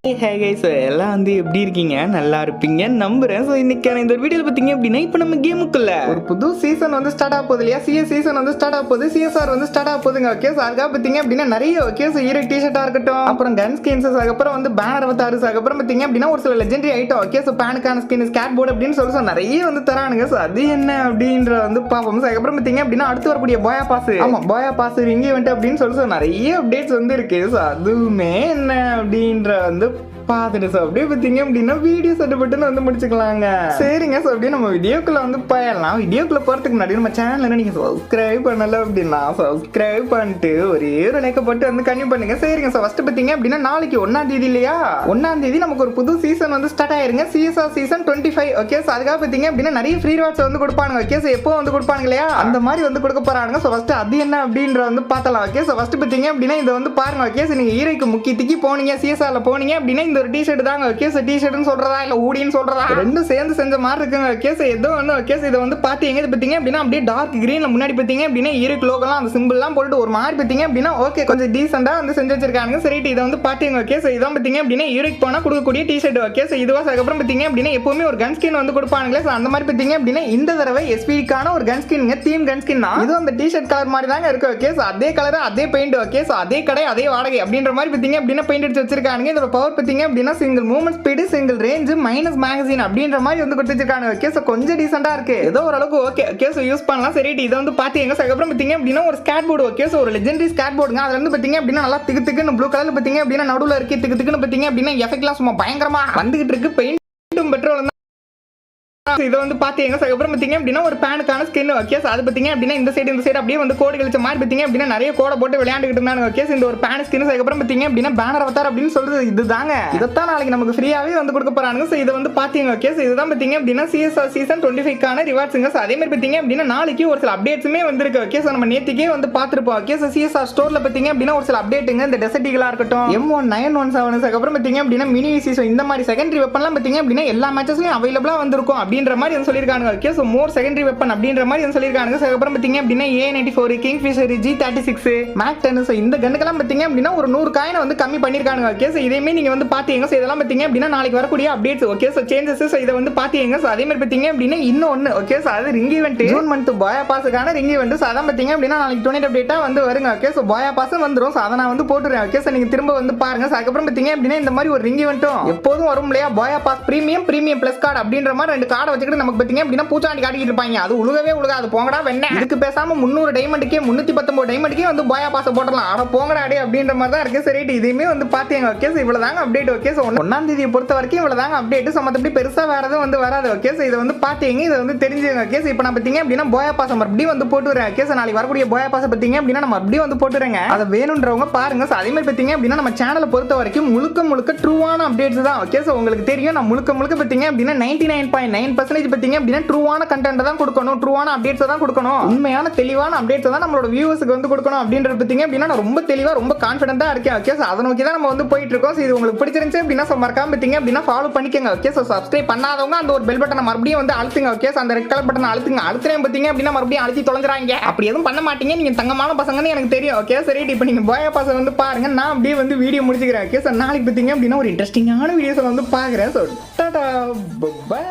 Hey guys, எல்லாம் வந்து எப்படி இருக்கீங்க? நல்லா இருப்பீங்க நம்புறேன். ஸோ இன்னைக்கான இந்த வீடியோவில் பார்த்தீங்க அப்படின்னா இப்போ நம்ம கேமுக்குள்ள ஒரு புது சீசன் வந்து ஸ்டார்ட் ஆக போகுது இல்லையா? சிஎஸ் சீசன் வந்து ஸ்டார்ட் ஆக போகுது, சிஎஸ்ஆர் வந்து ஸ்டார்ட் ஆக போகுதுங்க. ஓகே, ஸோ அதுக்காக பார்த்தீங்க அப்படின்னா நிறைய ஓகே ஸோ ஹீரோ டிஷர்ட்டாக இருக்கட்டும், அப்புறம் கன் ஸ்கின்ஸ், அதுக்கப்புறம் வந்து பேனர் 26, அதுக்கப்புறம் பார்த்தீங்க அப்படின்னா ஒரு சில லெஜெண்டரி ஐட்டம். ஓகே, ஸோ பேனுக்கான ஸ்கின், ஸ்கேட் போர்டு அப்படின்னு சொல்லி நிறைய வந்து தரானுங்க. ஸோ அது என்ன அப்படின்ற வந்து பார்ப்போம். ஸோ அதுக்கப்புறம் பார்த்தீங்க அப்படின்னா அடுத்து வரக்கூடிய போயா பாஸ், ஆமாம் போயா பாஸ் ரிங்கி வந்துட்டு அப்படின்னு சொல்லி நிறைய அப்டேட்ஸ் வந்து இருக்கு. ஸோ அதுவுமே என்ன அப்படின்ற வந்து பார்த்துட்டு ஸோ அப்படியே பார்த்தீங்க அப்படின்னா வீடியோ சட்டுப்பட்டுன்னு வந்து முடிச்சுக்கலாங்க. சரிங்க, ஸோ அப்படியே நம்ம வீடியோக்குள்ள வந்து போயிடலாம். வீடியோக்குள்ள போகிறதுக்கு முன்னாடி நம்ம சேனல் நீங்கள் சப்ஸ்கிரைப் பண்ணலை அப்படின்னா சப்ஸ்கிரைப் பண்ணிட்டு ஒரே ஒரு லைக்கை போட்டு வந்து கன்டினியூ பண்ணுங்க. சரிங்க, ஸோ ஃபஸ்ட்டு பார்த்தீங்க அப்படின்னா நாளைக்கு 1ஆம் தேதி இல்லையா? 1ஆம் தேதி நமக்கு ஒரு புது சீசன் வந்து ஸ்டார்ட் ஆயிருங்க, சிஎஸ்ஆர் சீசன் 25. ஓகே, ஸோ அதுக்காக பார்த்தீங்க அப்படின்னா நிறைய ஃப்ரீ ரிவார்ட்ஸ் வந்து கொடுப்பாங்க. ஓகே, ஸோ எப்போ வந்து கொடுப்பாங்க இல்லையா? அந்த மாதிரி வந்து கொடுக்க போறாங்க. ஸோ ஃபஸ்ட்டு அது என்ன அப்படின்ற வந்து பார்த்தலாம். ஓகே, ஸோ ஃபஸ்ட்டு பார்த்தீங்க அப்படின்னா இதை வந்து பாருங்க. ஓகே, ஸோ நீங்கள் ஈரைக்கு முக்கியத்துக்கு போனீங்க, சிஎஸ்ஆர்ல போனீங்க அப்படின்னா இந்த ஒரு டிஷர்ட் தாங்க. ஓகே, ஸோ டிஷர்ட்னு சொல்றதா இல்ல ஊடின்னு சொல்றதா ரெண்டும் சேர்ந்து செஞ்ச மாதிரி இருக்குங்க. ஓகே, ஸோ ஏதோ ஒன்று. ஓகே, ஸோ இதை வந்து பார்த்தீங்க இது பார்த்தீங்க அப்படின்னா அப்படியே டார்க் கிரீன்ல முன்னாடி பார்த்தீங்க அப்படின்னா ஈருக்கு லோகலாம் அந்த சிம்பிள்லாம் போட்டு ஒரு மாதிரி பார்த்தீங்க அப்படின்னா ஓகே கொஞ்சம் டீசெண்டா வந்து செஞ்சு வச்சிருக்காங்க. சரி, இதை வந்து பார்த்தீங்க. ஓகே, ஸோ இதான் பார்த்தீங்க அப்படின்னா ஈருக்கு போனால் கொடுக்கக்கூடிய டிஷர்ட். ஓகே, ஸோ இதுவா அதுக்கப்புறம் பார்த்தீங்க அப்படின்னா எப்பவுமே ஒரு கன் ஸ்கின் வந்து கொடுப்பாங்களே. ஸோ அந்த மாதிரி பார்த்தீங்க அப்படின்னா இந்த தடவை எஸ்பிக்கான ஒரு கன் ஸ்கின்ங்க, தீம் கன் ஸ்கின் தான். இதுவும் அந்த டிஷர்ட் கலர் மாதிரி தாங்க இருக்கு. ஓகே, ஸோ அதே கலர் அதே பெயிண்ட். ஓகே, ஸோ அதே கடை அதே வாடகை அப்படின்ற மாதிரி பார்த்தீங்க அப்படின்னா பெயிண்ட் அடிச்சு வச்சிருக்காங்க. இதோட பவர் பார்த்தீங்க அப்படின்னா single movement speed, single range, minus magazine அப்படின்ற மாதிரி வந்து கொடுத்துருக்காங்க. ஓகே, ஸோ கொஞ்சம் டீசெண்டா இருக்கு, ஏதோ ஓரளவுக்கு ஓகே. ஓகே, ஸோ யூஸ் பண்ணலாம். சரி, இதை வந்து பார்த்தீங்க. அதுக்கப்புறம் பார்த்தீங்க அப்படின்னா ஒரு ஸ்கேட் போர்டு. ஓகே, ஸோ ஒரு லெஜெண்டரி ஸ்கேட் போர்டுங்க. அதுல இருந்து பார்த்தீங்க அப்படின்னா நல்லா திக்கு திக்குன்னு ப்ளூ கலர்ல பார்த்தீங்க அப்படின்னா நடுவில் இருக்கு, திக்கு திக்குன்னு பார்த்தீங்க அப்படின்னா எஃபெக்ட்லாம் சும்மா பயங்கரமா வந்துகிட்டு இருக்கு. பெயிண்டும் பெட்ரோல் இதை வந்து பார்த்தீங்க. அதுக்கப்புறம் பார்த்தீங்க அப்படின்னா ஒரு பேனுக்கான ஸ்கின். ஓகே, அது பார்த்தீங்க அப்படின்னா இந்த சைடு அப்படியே வந்து கோடு கழிச்ச மாதிரி பார்த்தீங்க அப்படின்னா நிறைய கோடை போட்டு விளையாண்டுக்கிட்டு இருந்தாங்க. ஓகே, இந்த ஒரு பேன் ஸ்கின். அதுக்கப்புறம் பார்த்தீங்க அப்படின்னா பேனர் அவதார் அப்படின்னு சொல்றது இதுதாங்க. இதைத்தான் நாளைக்கு நமக்கு ஃப்ரீயாவே வந்து கொடுக்க போறாங்க. ஸோ இதை வந்து பார்த்தீங்க. ஓகே, ஸோ இதுதான் பார்த்தீங்க அப்படின்னா சிஎஸ்ஆர் சீசன் 25க்கான ரிவார்ட்ஸுங்க. ஸோ அதே மாதிரி பார்த்தீங்க அப்படின்னா நாளைக்கு ஒரு சில அப்டேட்ஸுமே வந்திருக்கு. ஓகே, ஸோ நம்ம நேற்றுக்கே வந்து பார்த்துருப்போம். ஓகே, ஸோ சிஎஸ்ஆர் ஸ்டோர்ல பார்த்தீங்க அப்படின்னா ஒரு சில அப்டேட்டுங்க, இந்த டெசர்ட்டிகளா இருக்கட்டும், M1917, அதுக்கப்புறம் பார்த்தீங்க அப்படின்னா மினி விசி, இந்த மாதிரி செகண்டரி வெப்பன்லாம் பார்த்தீங்க அப்படின்னா எல்லா மேட்சஸ்லயும் அவைலபிளா வந்திருக்கும் அப்படின்ற மாதிரி வந்து சொல்லியிருக்காங்க. ஓகே, சோ மோர் செகண்டரி வெப்பன் அப்படின்ற மாதிரி வந்து சொல்லியிருக்காங்க. அதுக்கப்புறம் பார்த்தீங்க அப்படின்னா A94, kingfisher, G36, make 10. So இந்த கன்னுக்கெல்லாம் பார்த்தீங்க அப்படின்னா ஒரு 100 காயினை வந்து கம்மி பண்ணியிருக்காங்க. ஓகே, ஸோ இதையுமே நீங்க வந்து பார்த்தீங்க. ஸோ இதெல்லாம் பார்த்தீங்க அப்படின்னா நாளைக்கு வரக்கூடிய updates. Okay, so changes. So இதை வந்து பார்த்தீங்க. ஸோ அதே மாதிரி பார்த்தீங்க அப்படின்னா இன்னொன்று. ஓகே, ஸோ அது ரிங் ஈவெண்ட், ஜூன் மந்த் போயா பாஸுக்கான ரிங் ஈவெண்ட். ஸோ அதான் பார்த்தீங்க அப்படின்னா நாளைக்கு 28 அப்டேட்டா வந்து வருங்க. ஓகே, ஸோ போயா பாஸ் வந்துடும். ஸோ அதை நான் வந்து போட்டுறேன். ஓகே, ஸோ நீங்க திரும்ப வந்து பாருங்க. ஸோ அதுக்கப்புறம் பார்த்தீங்க அப்படின்னா இந்த மாதிரி ஒரு ரிங் ஈவெண்ட்டும் எப்போதும் வரும் இல்லையா? போயா பாஸ் பிரீமியம் பிளஸ் கார்டு அப்படின்ற மாதிரி 2 கார்டை வச்சுக்கிட்டு நமக்கு பார்த்தீங்க அப்படின்னா பூச்சாண்டி காட்டிட்டு இருப்பாங்க. அது உலகவே உலகாது, போங்கடா வெண்ணே. இதுக்கு பேசாம 300 டைமண்டுக்கே 319 டைமண்டுக்கே வந்து போயா பாஸ் போடலாம். ஆனா போங்கடா அடே அப்படின்ற மாதிரி தான் இருக்கு. சரி, இதையுமே வந்து பாத்தீங்க. ஓகே, ஸோ இவ்வளவுதாங்க அப்டேட். ஓகே, ஸோ 1ஆம் தேதியை பொறுத்த வரைக்கும் இவ்வளவுதாங்க அப்டேட். ஸோ மற்றபடி பெருசா வேற எதுவும் வந்து வராது. ஓகே, ஸோ இதை வந்து பாத்தீங்க, இதை வந்து தெரிஞ்சுங்க. ஓகே, ஸோ இப்போ நான் பார்த்தீங்க அப்படின்னா போயா பாஸ் மறுபடியும் வந்து போட்டுறேன். ஓகே, ஸோ நாளைக்கு வரக்கூடிய போயா பாஸ் பார்த்தீங்க அப்படின்னா நம்ம அப்படியே வந்து போட்டுறேங்க. அதை வேணுன்றவங்க பாருங்க. ஸோ அதே மாதிரி பார்த்தீங்க அப்படின்னா நம்ம சேனலை பொறுத்த வரைக்கும் முழுக்க ட்ரூவான அப்டேட்ஸ் தான். ஓகே, ஸோ உங்களுக்கு தெரியும் நான் முழுக்க பார்த்தீங்க அப்படின்னா 99.9% பார்த்தீங்க அப்படின்னா ட்ரூவான கண்டென்ட் தான் கொடுக்கணும், ட்ரூவான அப்டேட்ஸ் தான் கொடுக்கணும், உண்மையான தெளிவான அப்டேட்ஸ் தான் நம்மளோட வியூவர்ஸ்க்கு வந்து கொடுக்கணும் அப்படின்றது பார்த்தீங்க அப்படின்னா நான் ரொம்ப தெளிவா ரொம்ப கான்ஃபிடென்ட்டா இருக்கேன். ஓகே, ஸோ அதை நோக்கி தான் நம்ம வந்து போயிட்டு இருக்கோம். ஸோ இது உங்களுக்கு பிடிச்சிருந்துச்சு அப்படின்னா மறக்காம பார்த்தீங்க அப்படின்னா ஃபாலோ பண்ணிக்கங்க. ஓகே, ஸோ சப்ஸ்கிரைப் பண்ணாதவங்க அந்த ஒரு பெல் பட்டனை மறுபடியும் வந்து அழுத்துங்க. ஓகே, ஸோ அந்த ரெட் கலர் பட்டனை அழுத்துங்க. அழுத்துறேன் பார்த்தீங்க அப்படின்னா மறுபடியும் அழுத்தி தொலைஞ்சிராங்க. அப்படி எதுவும் பண்ண மாட்டீங்க, நீங்க தங்கமான பசங்கன்னு எனக்கு தெரியும். ஓகே, சரி, இப்போ நீங்க போயா பாஸ் வந்து பாருங்க. நான் அப்படியே வந்து வீடியோ முடிச்சுக்கிறேன். ஓகே, ஸோ நாளைக்கு பார்த்தீங்க அப்படின்னா ஒரு இன்ட்ரெஸ்டிங்கான வீடியோஸ் வந்து பாக்குறேன். So tata by.